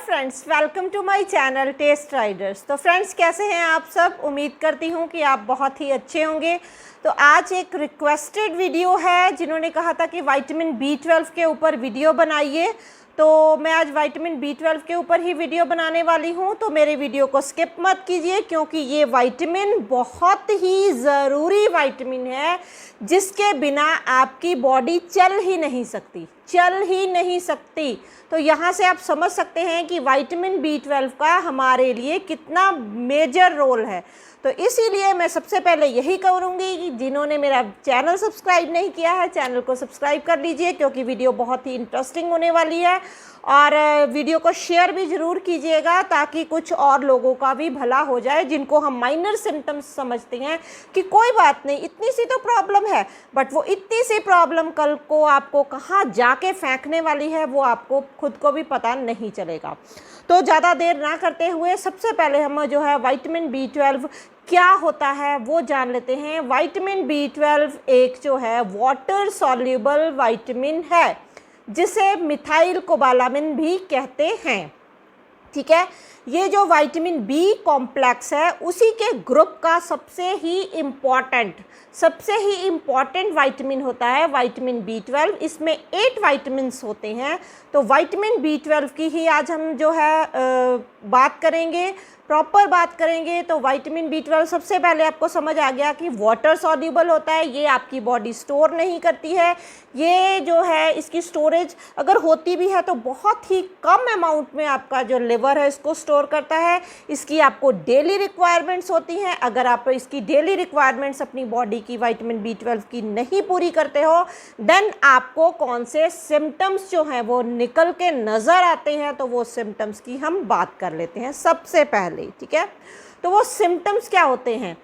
Friends, welcome to my channel Taste Riders. तो friends, कैसे हैं आप सब? उम्मीद करती हूँ कि आप बहुत ही अच्छे होंगे। तो आज एक रिक्वेस्टेड वीडियो है, जिन्होंने कहा था कि विटामिन B12 के ऊपर वीडियो बनाइए, तो मैं आज विटामिन B12 के ऊपर ही वीडियो बनाने वाली हूँ। तो मेरे वीडियो को स्किप मत कीजिए, क्योंकि ये विटामिन बहुत ही ज़रूरी विटामिन है, जिसके बिना आपकी बॉडी चल ही नहीं सकती। तो यहाँ से आप समझ सकते हैं कि विटामिन B12 का हमारे लिए कितना मेजर रोल है। तो इसीलिए मैं सबसे पहले यही करूँगी कि जिन्होंने मेरा चैनल सब्सक्राइब नहीं किया है, चैनल को सब्सक्राइब कर लीजिए, क्योंकि वीडियो बहुत ही इंटरेस्टिंग होने वाली है। और वीडियो को शेयर भी ज़रूर कीजिएगा, ताकि कुछ और लोगों का भी भला हो जाए, जिनको हम माइनर सिम्टम्स समझते हैं कि कोई बात नहीं, इतनी सी तो प्रॉब्लम है, बट वो इतनी सी प्रॉब्लम कल को आपको कहाँ जाके फेंकने वाली है, वो आपको खुद को भी पता नहीं चलेगा। तो ज़्यादा देर ना करते हुए सबसे पहले हम जो है विटामिन B12 क्या होता है वो जान लेते हैं। विटामिन B12 एक जो है वाटर सॉल्युबल विटामिन है, जिसे मिथाइल कोबालामिन भी कहते हैं। ठीक है, ये जो विटामिन B कॉम्प्लेक्स है, उसी के ग्रुप का सबसे ही इम्पॉर्टेंट विटामिन होता है विटामिन B12। इसमें 8 विटामिन्स होते हैं। तो विटामिन B12 की ही आज हम जो है प्रॉपर बात करेंगे। तो विटामिन B12 सबसे पहले आपको समझ आ गया कि वाटर सॉल्युबल होता है, ये आपकी बॉडी स्टोर नहीं करती है। ये जो है, इसकी स्टोरेज अगर होती भी है तो बहुत ही कम अमाउंट में आपका जो लिवर है इसको स्टोर करता है। इसकी आपको डेली रिक्वायरमेंट्स होती हैं। अगर आप इसकी डेली रिक्वायरमेंट्स अपनी बॉडी की विटामिन B12 की नहीं पूरी करते हो, देन आपको कौन से सिम्टम्स जो हैं वो निकल के नज़र आते हैं। तो वो सिम्टम्स की हम बात कर लेते हैं सबसे पहले। ठीक है, तो वो सिम्टम्स क्या होते हैं,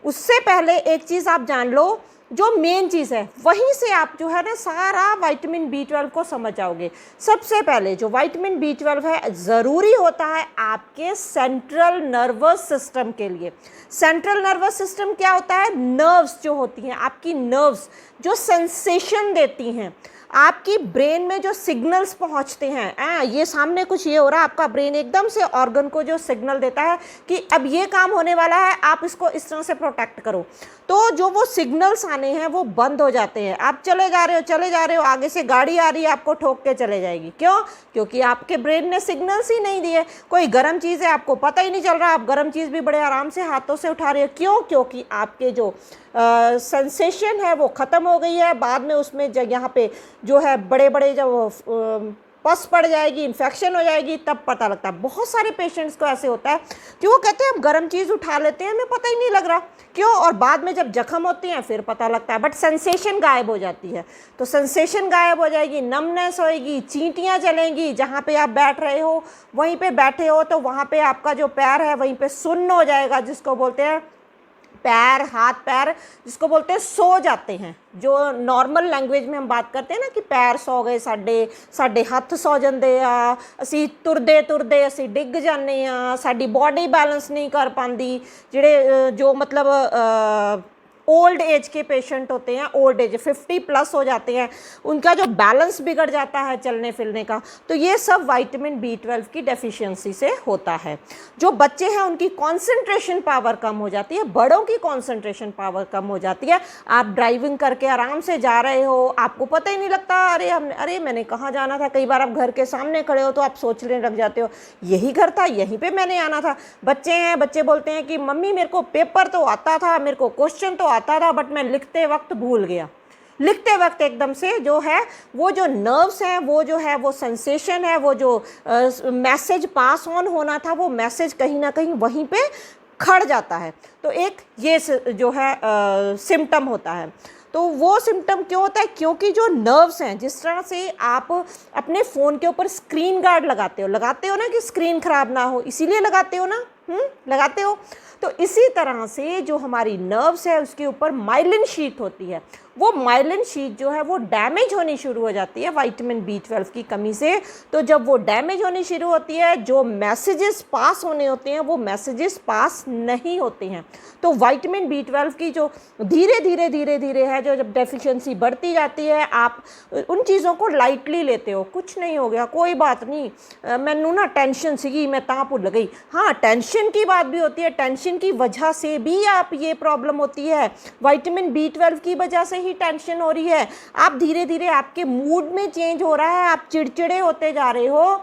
उससे पहले एक चीज़ आप जान लो, जो मेन चीज़ है वहीं से आप जो है ना सारा विटामिन B12 को समझ जाओगे। सबसे पहले जो विटामिन B12 है, ज़रूरी होता है आपके सेंट्रल नर्वस सिस्टम के लिए। सेंट्रल नर्वस सिस्टम क्या होता है? नर्व्स जो होती हैं, आपकी नर्व्स जो सेंसेशन देती हैं, आपकी ब्रेन में जो सिग्नल्स पहुंचते हैं। ये सामने कुछ ये हो रहा है, आपका ब्रेन एकदम से ऑर्गन को जो सिग्नल देता है कि अब ये काम होने वाला है, आप इसको इस तरह से प्रोटेक्ट करो। तो जो वो सिग्नल्स आने हैं वो बंद हो जाते हैं। आप चले जा रहे हो, आगे से गाड़ी आ रही है, आपको ठोक के चले जाएगी। क्यों? क्योंकि आपके ब्रेन ने सिग्नल्स ही नहीं दिए। कोई गर्म चीज़ है, आपको पता ही नहीं चल रहा, आप गर्म चीज़ भी बड़े आराम से हाथों से उठा रहे हो। क्यों? क्योंकि आपके जो सेंसेशन है वो ख़त्म हो गई है। बाद में उसमें यहाँ पे जो है बड़े बड़े जब पस पड़ जाएगी, इन्फेक्शन हो जाएगी, तब पता लगता है। बहुत सारे पेशेंट्स को ऐसे होता है कि वो कहते हैं हम गर्म चीज़ उठा लेते हैं, हमें पता ही नहीं लग रहा। क्यों? और बाद में जब जख्म होती हैं फिर पता लगता है, बट सेंसेशन गायब हो जाती है। तो सेंसेशन गायब हो जाएगी, नमनेस होएगी, चींटियाँ चलेंगी। जहाँ पे आप बैठ रहे हो वहीं पे बैठे हो, तो वहाँ पे आपका जो पैर है वहीं पे सुन्न हो जाएगा, जिसको बोलते हैं हाथ पैर जिसको बोलते हैं सो जाते हैं। जो नॉर्मल लैंग्वेज में हम बात करते हैं ना कि पैर सो गए, साडे हत्थ सो जाते आ, असी तुरदे असी डिग जाने आ, साडी बॉडी बैलेंस नहीं कर पाती। जिहड़े जो मतलब ओल्ड एज के पेशेंट होते हैं, ओल्ड एज 50+ हो जाते हैं, उनका जो बैलेंस बिगड़ जाता है चलने फिरने का, तो ये सब विटामिन B12 की डेफिशिएंसी से होता है। जो बच्चे हैं उनकी कंसंट्रेशन पावर कम हो जाती है, बड़ों की कंसंट्रेशन पावर कम हो जाती है। आप ड्राइविंग करके आराम से जा रहे हो, आपको पता ही नहीं लगता अरे मैंने कहाँ जाना था। कई बार आप घर के सामने खड़े हो तो आप सोचने लग जाते हो, यही घर था, यहीं पर मैंने आना था। बच्चे बोलते हैं कि मम्मी मेरे को पेपर तो आता था, मेरे को क्वेश्चन तो आता था, बट मैं लिखते वक्त भूल गया। लिखते वक्त एकदम से जो है वो जो नर्व्स हैं, वो जो है वो सेंसेशन है, वो जो मैसेज पास ऑन होना था, वो मैसेज कहीं ना कहीं वहीं पे खड़ जाता है। तो एक ये जो है सिम्टम होता है। तो वो सिम्टम क्यों होता है? क्योंकि जो नर्व्स हैं, जिस तरह से आप अपने फ़ोन के ऊपर स्क्रीन गार्ड लगाते हो ना कि स्क्रीन ख़राब ना हो, इसीलिए लगाते हो ना, लगाते हो। तो इसी तरह से जो हमारी नर्व्स है उसके ऊपर माइलिन शीट होती है, वो माइलिन शीट जो है वो डैमेज होनी शुरू हो जाती है विटामिन B12 की कमी से। तो जब वो डैमेज होनी शुरू होती है, जो मैसेजेस पास होने होते हैं वो मैसेजेस पास नहीं होते हैं। तो विटामिन B12 की जो धीरे धीरे है, जो जब डेफिशिएंसी बढ़ती जाती है, आप उन चीज़ों को लाइटली लेते हो, कुछ नहीं हो गया, कोई बात नहीं, मैनू ना टेंशन सी, मैं ता भुल गई। हाँ, टेंशन की बात भी होती है, टेंशन की वजह से भी आप ये प्रॉब्लम होती है, विटामिन B12 की वजह से ही टेंशन हो रही है। आप धीरे धीरे आपके मूड में चेंज हो रहा है, आप चिड़चिड़े होते जा रहे हो,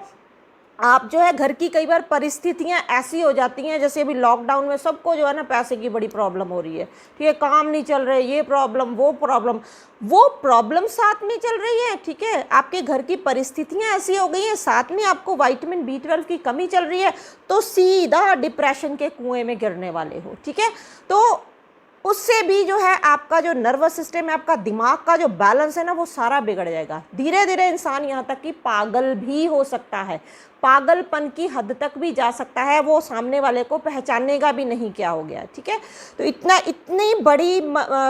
आप जो है घर की कई बार परिस्थितियां ऐसी हो जाती हैं, जैसे अभी लॉकडाउन में सबको जो है ना पैसे की बड़ी प्रॉब्लम हो रही है, ठीक है, काम नहीं चल रहे, ये प्रॉब्लम वो प्रॉब्लम साथ में चल रही है, ठीक है, आपके घर की परिस्थितियां ऐसी हो गई हैं, साथ में आपको विटामिन B12 की कमी चल रही है, तो सीधा डिप्रेशन के कुएं में गिरने वाले हो, ठीक है। तो उससे भी जो है आपका जो नर्वस सिस्टम है, आपका दिमाग का जो बैलेंस है ना, वो सारा बिगड़ जाएगा। धीरे धीरे इंसान यहाँ तक कि पागल भी हो सकता है, पागलपन की हद तक भी जा सकता है, वो सामने वाले को पहचानेगा भी नहीं क्या हो गया, ठीक है। तो इतनी बड़ी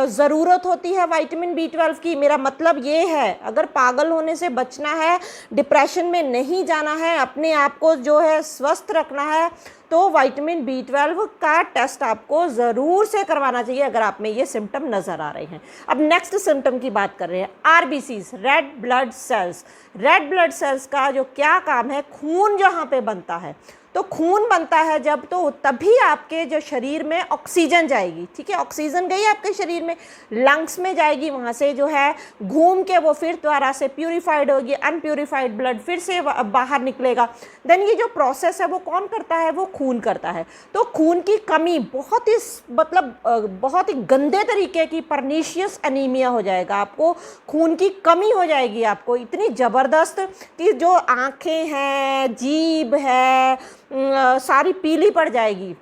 ज़रूरत होती है विटामिन B12 की। मेरा मतलब ये है, अगर पागल होने से बचना है, डिप्रेशन में नहीं जाना है, अपने आप को जो है स्वस्थ रखना है, तो विटामिन B12 का टेस्ट आपको ज़रूर से करवाना चाहिए अगर आप में ये सिम्टम नज़र आ रहे हैं। अब नेक्स्ट सिम्टम की बात कर रहे हैं, RBCs, red blood cells. Red blood cells का जो क्या काम है, खून जहाँ पे बनता है, तो खून बनता है जब, तो तभी आपके जो शरीर में ऑक्सीजन जाएगी, ठीक है, ऑक्सीजन गई आपके शरीर में, लंग्स में जाएगी, वहाँ से जो है घूम के वो फिर दोबारा से प्यूरिफाइड होगी, अनप्यूरिफाइड ब्लड फिर से बाहर निकलेगा। देन ये जो प्रोसेस है वो कौन करता है, वो खून करता है। तो खून की कमी बहुत ही बहुत ही गंदे तरीके की परनीशियस एनीमिया हो जाएगा, आपको खून की कमी हो जाएगी, आपको इतनी ज़बरदस्त कि जो आँखें हैं, जीभ है, सारी पीली पड़ जाएगी,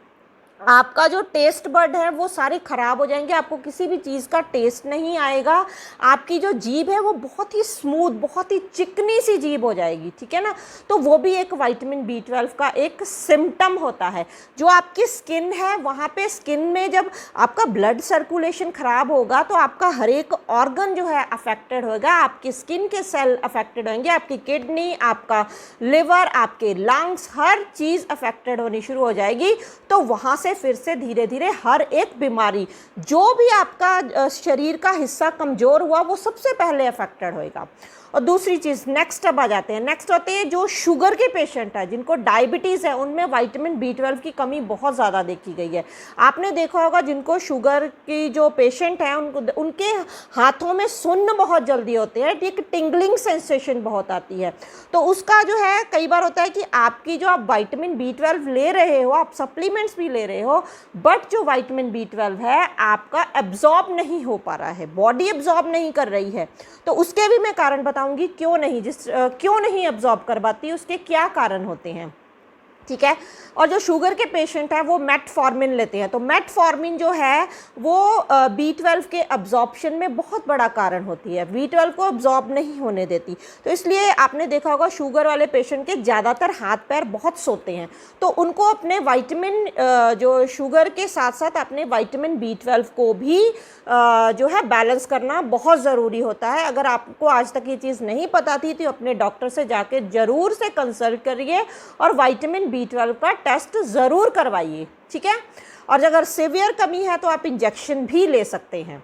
आपका जो टेस्ट बड है वो सारे ख़राब हो जाएंगे, आपको किसी भी चीज़ का टेस्ट नहीं आएगा, आपकी जो जीभ है वो बहुत ही स्मूथ, बहुत ही चिकनी सी जीभ हो जाएगी, ठीक है ना। तो वो भी एक विटामिन B12 का एक सिम्टम होता है। जो आपकी स्किन है, वहाँ पे स्किन में जब आपका ब्लड सर्कुलेशन ख़राब होगा तो आपका हर एक ऑर्गन जो है अफेक्टेड होगा, आपकी स्किन के सेल अफेक्टेड होंगे, आपकी किडनी, आपका लिवर, आपके लंग्स, हर चीज़ अफेक्टेड होनी शुरू हो जाएगी। तो वहाँ से फिर से धीरे धीरे हर एक बीमारी, जो भी आपका शरीर का हिस्सा कमज़ोर हुआ, वो सबसे पहले अफेक्टेड होएगा। और दूसरी चीज़, नेक्स्ट अब आ जाते हैं, नेक्स्ट होते हैं जो शुगर के पेशेंट है, जिनको डायबिटीज़ है, उनमें विटामिन B12 की कमी बहुत ज़्यादा देखी गई है। आपने देखा होगा जिनको शुगर की जो पेशेंट हैं, उनके हाथों में सुन्न बहुत जल्दी होते हैं, एक टिंगलिंग सेंसेशन बहुत आती है। तो उसका जो है कई बार होता है कि आपकी जो आप विटामिन B12 ले रहे हो, आप सप्लीमेंट्स भी ले रहे हो, बट जो विटामिन B12 है आपका एब्जॉर्ब नहीं हो पा रहा है, बॉडी एब्जॉर्ब नहीं कर रही है। तो उसके भी मैं कारण बताऊंगी क्यों नहीं एब्जॉर्ब कर पाती, उसके क्या कारण होते हैं, ठीक है। और जो शुगर के पेशेंट हैं वो मेटफॉर्मिन लेते हैं, तो मेटफॉर्मिन जो है वो B12 के अब्जॉर्प्शन में बहुत बड़ा कारण होती है, B12 को अब्जॉर्ब नहीं होने देती। तो इसलिए आपने देखा होगा शुगर वाले पेशेंट के ज़्यादातर हाथ पैर बहुत सोते हैं, तो उनको अपने विटामिन जो शुगर के साथ साथ अपने विटामिन B12 को भी जो है बैलेंस करना बहुत ज़रूरी होता है। अगर आपको आज तक ये चीज़ नहीं पता थी तो अपने डॉक्टर से जाके ज़रूर से कंसल्ट करिए और विटामिन B12 का टेस्ट ज़रूर करवाइए, ठीक है। और अगर सीवियर कमी है तो आप इंजेक्शन भी ले सकते हैं।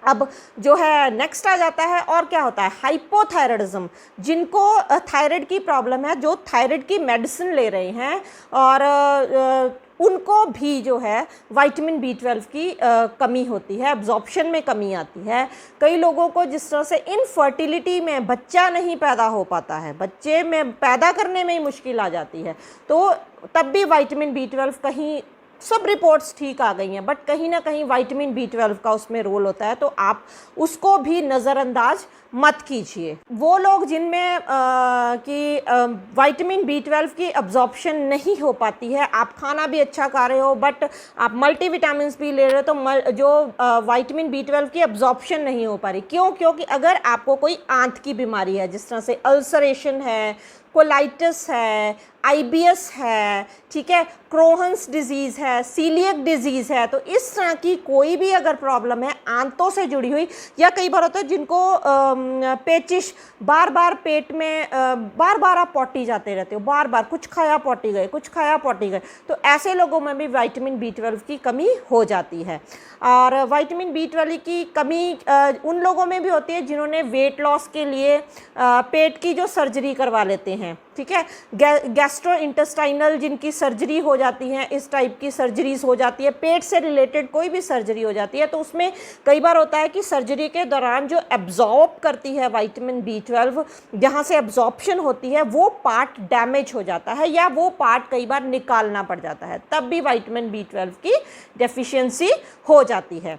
अब जो है नेक्स्ट आ जाता है, और क्या होता है, हाइपोथायराइडिज्म, जिनको थायराइड की प्रॉब्लम है, जो थायराइड की मेडिसिन ले रहे हैं, और उनको भी जो है विटामिन B12 की कमी होती है, एब्जॉर्प्शन में कमी आती है। कई लोगों को जिस तरह से इनफर्टिलिटी में बच्चा नहीं पैदा हो पाता है, बच्चे में पैदा करने में ही मुश्किल आ जाती है, तो तब भी विटामिन B12 कहीं, सब रिपोर्ट्स ठीक आ गई हैं, बट कहीं ना कहीं विटामिन B12 का उसमें रोल होता है, तो आप उसको भी नज़रअंदाज मत कीजिए। वो लोग जिनमें कि विटामिन B12 की अब्जॉर्प्शन नहीं हो पाती है, आप खाना भी अच्छा खा रहे हो बट आप मल्टीविटामिन्स भी ले रहे हो, तो जो विटामिन B12 की अब्जॉर्प्शन नहीं हो पा रही। क्यों? क्योंकि अगर आपको कोई आंत की बीमारी है, जिस तरह से अल्सरेशन है, कोलाइटिस है, IBS है, ठीक है, क्रोहन्स डिजीज़ है, सीलियक डिजीज़ है, तो इस तरह की कोई भी अगर प्रॉब्लम है आंतों से जुड़ी हुई, या कई बार होता है जिनको पेचिश, बार बार पेट में बार बार आप पॉटी जाते रहते हो, बार बार कुछ खाया पॉटी गए, कुछ खाया पॉटी गए, तो ऐसे लोगों में भी विटामिन B12 की कमी हो जाती है। और विटामिन B12 की कमी उन लोगों में भी होती है जिन्होंने वेट लॉस के लिए पेट की जो सर्जरी करवा लेते हैं, ठीक है, गैस्ट्रो इंटेस्टाइनल जिनकी सर्जरी हो जाती है, इस टाइप की सर्जरीज हो जाती है, पेट से रिलेटेड कोई भी सर्जरी हो जाती है, तो उसमें कई बार होता है कि सर्जरी के दौरान जो एब्जॉर्ब करती है विटामिन B12, जहाँ से एब्जॉर्प्शन होती है, वो पार्ट डैमेज हो जाता है या वो पार्ट कई बार निकालना पड़ जाता है, तब भी विटामिन B12 की डेफिशिएंसी हो जाती है।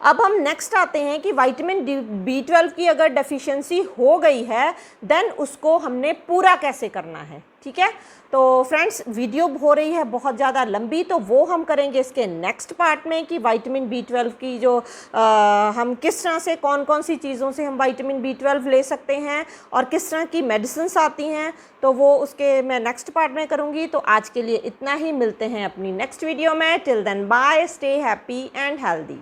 अब हम नेक्स्ट आते हैं कि विटामिन B12 की अगर डेफिशिएंसी हो गई है देन उसको हमने पूरा कैसे करना है, ठीक है। तो फ्रेंड्स, वीडियो हो रही है बहुत ज़्यादा लंबी, तो वो हम करेंगे इसके नेक्स्ट पार्ट में कि विटामिन B12 की जो हम किस तरह से, कौन कौन सी चीज़ों से हम विटामिन B12 ले सकते हैं और किस तरह की मेडिसिन्स आती हैं, तो वो उसके मैं नेक्स्ट पार्ट में करूँगी। तो आज के लिए इतना ही, मिलते हैं अपनी नेक्स्ट वीडियो में। Till then bye, stay happy and healthy.